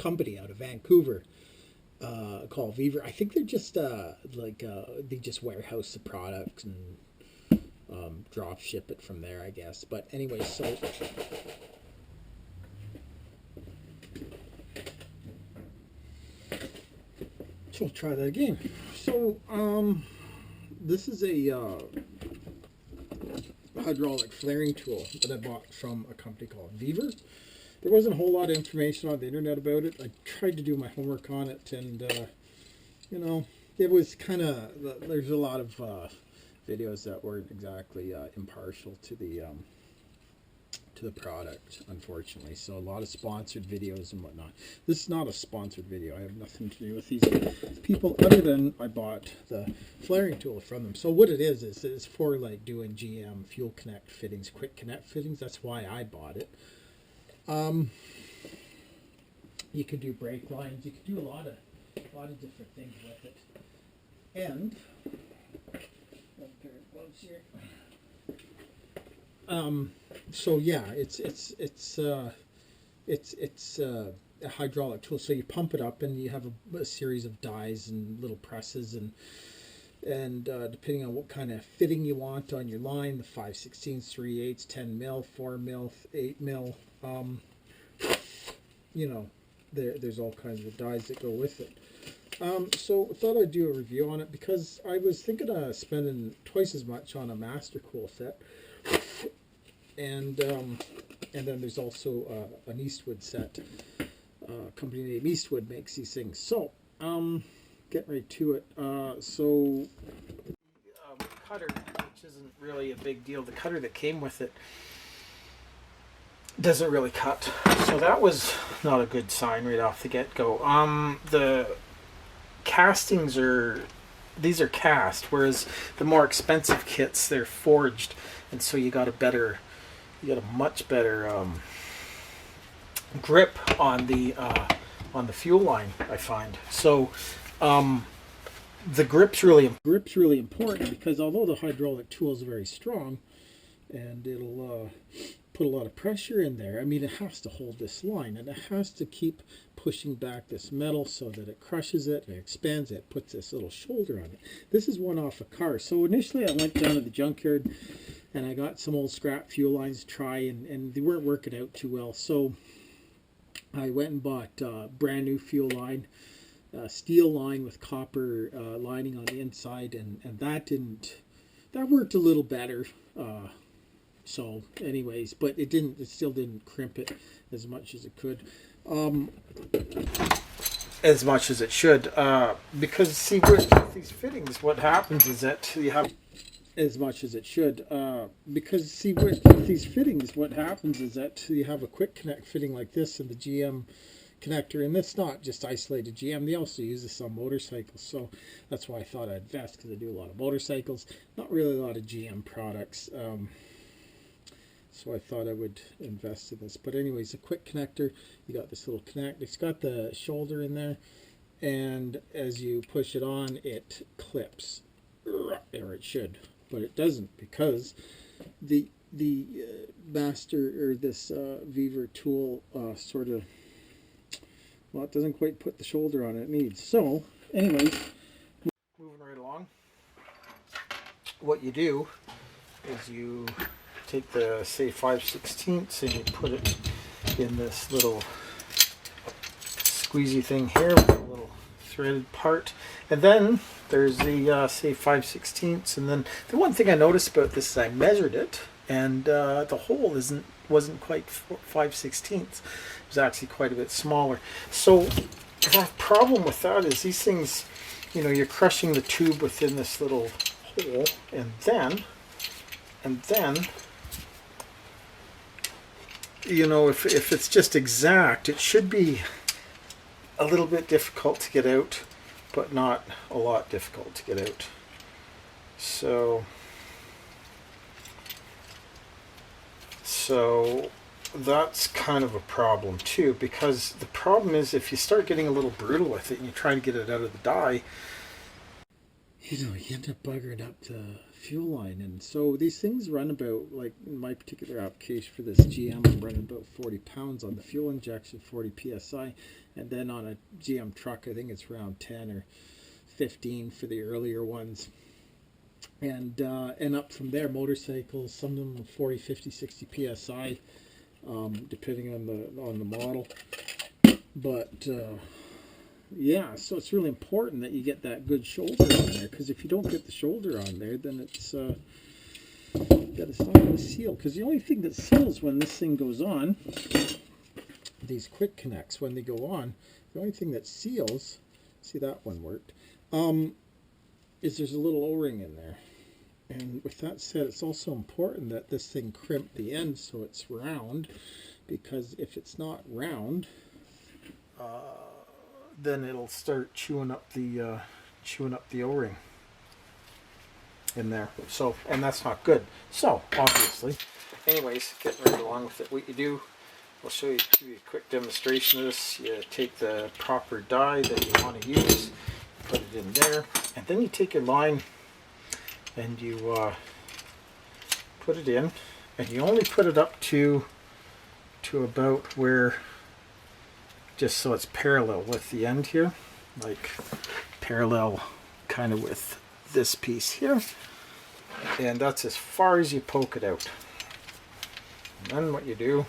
company out of Vancouver called Vevor. I think they're just they just warehouse the product and drop ship it from there, I guess. But anyway, so we'll try that again. So this is a hydraulic flaring tool that I bought from a company called Vevor. There wasn't a whole lot of information on the internet about it. I tried to do my homework on it, and you know, it was kind of, there's a lot of videos that weren't exactly impartial to the product, unfortunately. So a lot of sponsored videos and whatnot. This is not a sponsored video. I have nothing to do with these people other than I bought the flaring tool from them. So what it is it's for like doing GM fuel connect fittings, quick connect fittings. That's why I bought it. You could do brake lines. You could do a lot of different things with it. And so yeah, it's a hydraulic tool. So you pump it up, and you have a series of dies and little presses, and depending on what kind of fitting you want on your line, the 5/16, 3/8, 10 mil, 4 mil, 8 mil, you know, there's all kinds of dies that go with it. So I thought I'd do a review on it because I was thinking of spending twice as much on a Master Cool set. And then there's also an Eastwood set. A company named Eastwood makes these things. So, getting right to it. Cutter, which isn't really a big deal. The cutter that came with it doesn't really cut. So that was not a good sign right off the get-go. The castings these are cast, whereas the more expensive kits, they're forged, and so you got a much better grip on the fuel line, I find. So the grip's really important because although the hydraulic tool is very strong and it'll put a lot of pressure in there, I mean, it has to hold this line, and it has to keep pushing back this metal so that it crushes it and expands it, puts this little shoulder on it. This is one off a car. So initially I went down to the junkyard and I got some old scrap fuel lines to try, and they weren't working out too well. So I went and bought a brand new fuel line, steel line with copper lining on the inside, and that worked a little better. So anyways, but it still didn't crimp it as much as it could. As much as it should, because see, with these fittings, what happens is that you have as much as it should, because see, with these fittings, what happens is that you have a quick connect fitting like this in the GM connector, and that's not just isolated GM. They also use this on motorcycles, so that's why I thought I'd invest, because I do a lot of motorcycles, not really a lot of GM products. So I thought I would invest in this. But anyways, a quick connector. You got this little connect. It's got the shoulder in there, and as you push it on, it clips. Or it should, but it doesn't, because the Master, or this Vevor tool sort of, well, it doesn't quite put the shoulder on it needs. So anyways, moving right along, what you do is you take the, say, 5/16 and you put it in this little squeezy thing here with a little threaded part, and then there's the say 5/16, and then the one thing I noticed about this is I measured it, and the hole wasn't quite 5/16. It was actually quite a bit smaller. So the problem with that is these things, you know, you're crushing the tube within this little hole, and then you know, if it's just exact, it should be a little bit difficult to get out, but not a lot difficult to get out. So that's kind of a problem too, because the problem is if you start getting a little brutal with it and you try to get it out of the die, you know, you end up buggering up the fuel line. And so these things run about, like in my particular application for this GM, I'm running about 40 pounds on the fuel injection, 40 psi, and then on a GM truck I think it's around 10 or 15 for the earlier ones. And up from there, motorcycles, some of them 40, 50, 60 psi, depending on the model. But yeah, so it's really important that you get that good shoulder on there, because if you don't get the shoulder on there, then it's not going to seal. Because the only thing that seals when this thing goes on, these quick connects, when they go on, the only thing that seals, see that one worked, is there's a little O-ring in there. And with that said, it's also important that this thing crimp the end so it's round, because if it's not round, then it'll start chewing up the O-ring in there. So, and that's not good. So, obviously, anyways, getting right along with it. What you do, I'll show you, give you a quick demonstration of this. You take the proper die that you want to use, put it in there, and then you take your line and you put it in, and you only put it up to about where, just so it's parallel with the end here, like parallel kind of with this piece here, and that's as far as you poke it out. And then what you do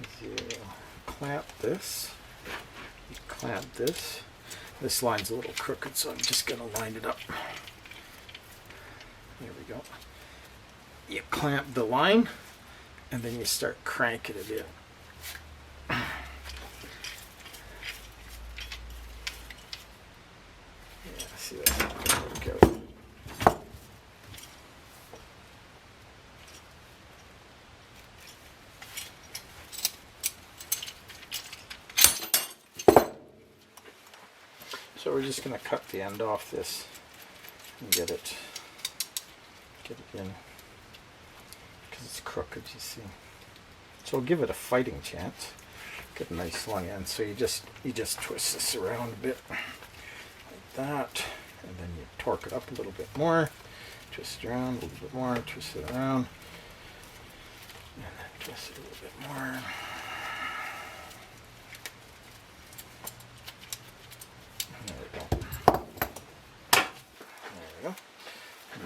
is you clamp this, this line's a little crooked, so I'm just going to line it up. There we go. You clamp the line, and then you start cranking it in. Yeah, see, that's not going to work out. So we're just going to cut the end off this and get it in, because it's crooked, you see. So we'll give it a fighting chance. Get a nice long end. So you just twist this around a bit like that, and then you torque it up a little bit more, twist it around a little bit more, twist it around, and then twist it a little bit more. There we go. There we go.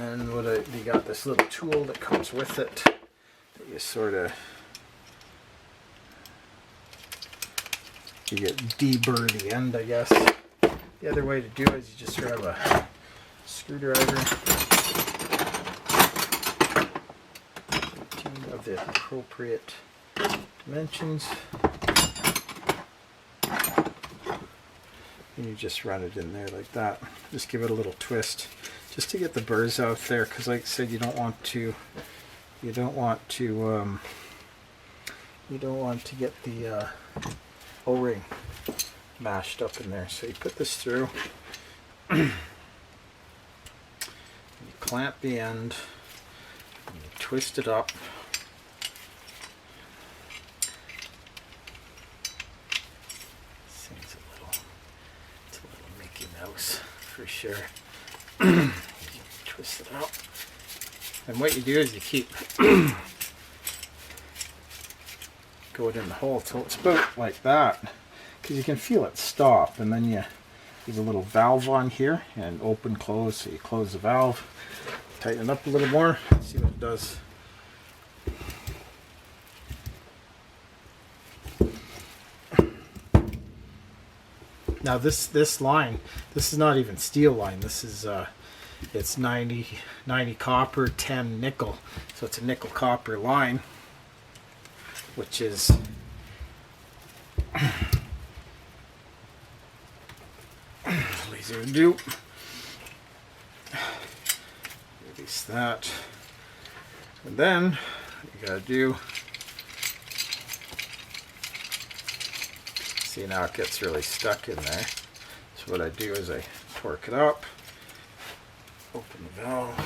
And then you got this little tool that comes with it that you sort of, you get deburr the end, I guess. The other way to do it is you just grab a screwdriver of the appropriate dimensions, and you just run it in there like that. Just give it a little twist, just to get the burrs out there, because like I said, you don't want to get the O-ring mashed up in there. So you put this through, you clamp the end, and you twist it up. This thing's it's a little Mickey Mouse for sure. Twist it out, and what you do is you keep going in the hole till it's about like that, because you can feel it stop, and then there's a little valve on here, and open close, so you close the valve, tighten it up a little more, see what it does. Now this line, this is not even steel line. This is it's 90 copper, 10 nickel. So it's a nickel copper line, which is laser dupe. Release that, and then what you gotta do. See, now it gets really stuck in there. So what I do is I torque it up, open the valve,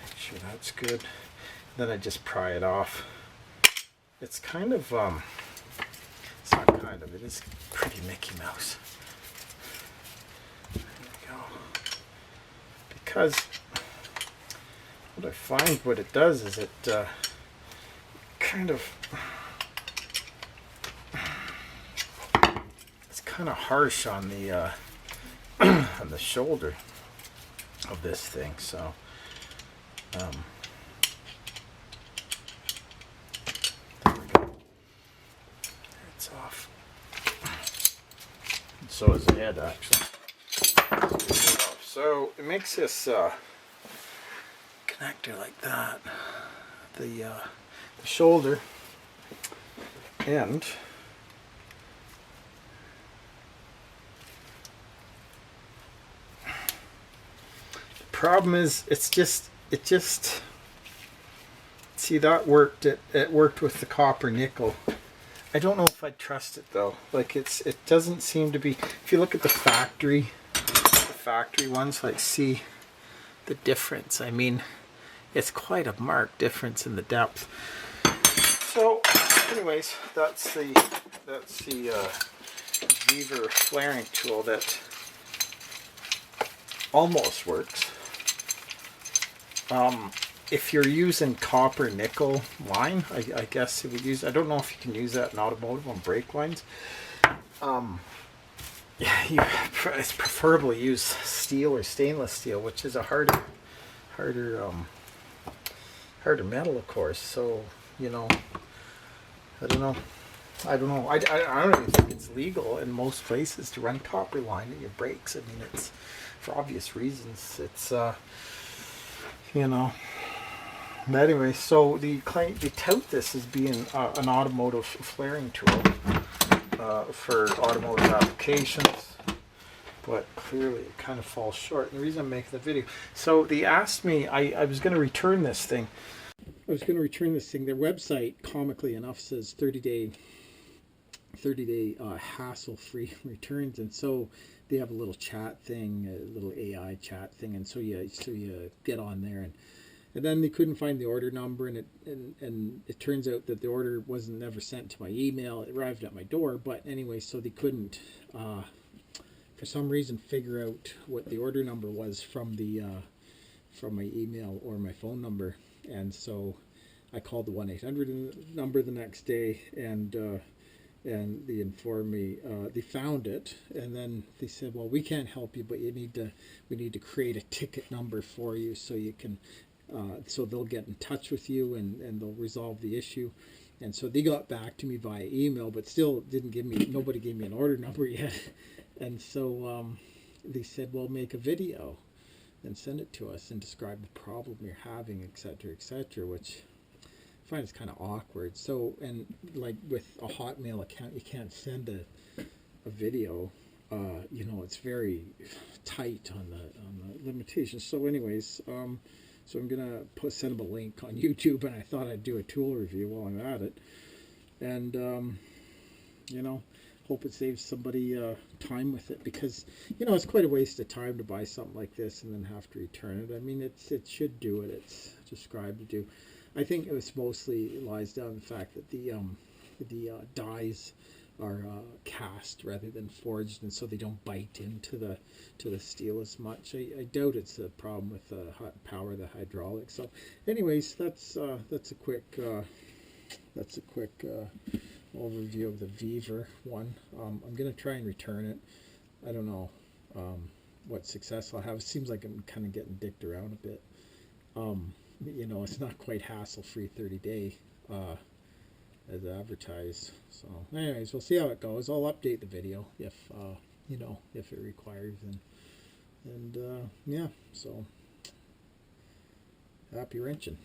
make sure that's good. Then I just pry it off. It's kind of, it's not kind of, it is pretty Mickey Mouse. There we go. Because what I find what it does is it kind of, it's kind of harsh on the on the shoulder of this thing. So there we go. It's off. And so is the head, actually. So it makes this connector like that. The shoulder end problem is it just see that worked, it worked with the copper nickel. I don't know if I'd trust it though. Like it doesn't seem to be, if you look at the factory ones, like see the difference. I mean, it's quite a marked difference in the depth. So anyways, that's the Vevor flaring tool that almost works. If you're using copper nickel line, I guess it would use, I don't know if you can use that in automotive on brake lines. You preferably use steel or stainless steel, which is a harder metal, of course. So, you know, I don't know. I don't even think it's legal in most places to run copper line in your brakes. I mean, it's for obvious reasons. It's you know. But anyway, so they tout this as being an automotive flaring tool for automotive applications, but clearly it kind of falls short. And the reason I'm making the video, so they asked me, I was going to return this thing. Their website, comically enough, says 30-day hassle-free returns, and so they have a little chat thing, a little AI chat thing, and so you get on there, and then they couldn't find the order number, and it turns out that the order wasn't never sent to my email. It arrived at my door, but anyway, so they couldn't for some reason figure out what the order number was from my email or my phone number. And so I called the 1-800 number the next day, and they informed me they found it, and then they said, well, we can't help you, but we need to create a ticket number for you so you can so they'll get in touch with you and they'll resolve the issue. And so they got back to me via email, but still nobody gave me an order number yet. And so they said, well, make a video and send it to us and describe the problem you're having, etc., which I find is kind of awkward. So, and like with a Hotmail account, you can't send a video. You know, it's very tight on the limitations. So anyways, so I'm gonna send them a link on YouTube, and I thought I'd do a tool review while I'm at it, and you know, hope it saves somebody time with it, because you know it's quite a waste of time to buy something like this and then have to return it. I mean, it should do what it's described to do. I think it was mostly lies down to the fact that the dies are cast rather than forged, and so they don't bite into the steel as much. I doubt it's a problem with the power of the hydraulics. So anyways, that's a quick overview of the Vevor one. I'm gonna try and return it. I don't know what success I'll have. It seems like I'm kind of getting dicked around a bit. You know, it's not quite hassle-free 30-day as advertised. So anyways, we'll see how it goes. I'll update the video if you know, if it requires, and yeah, so happy wrenching.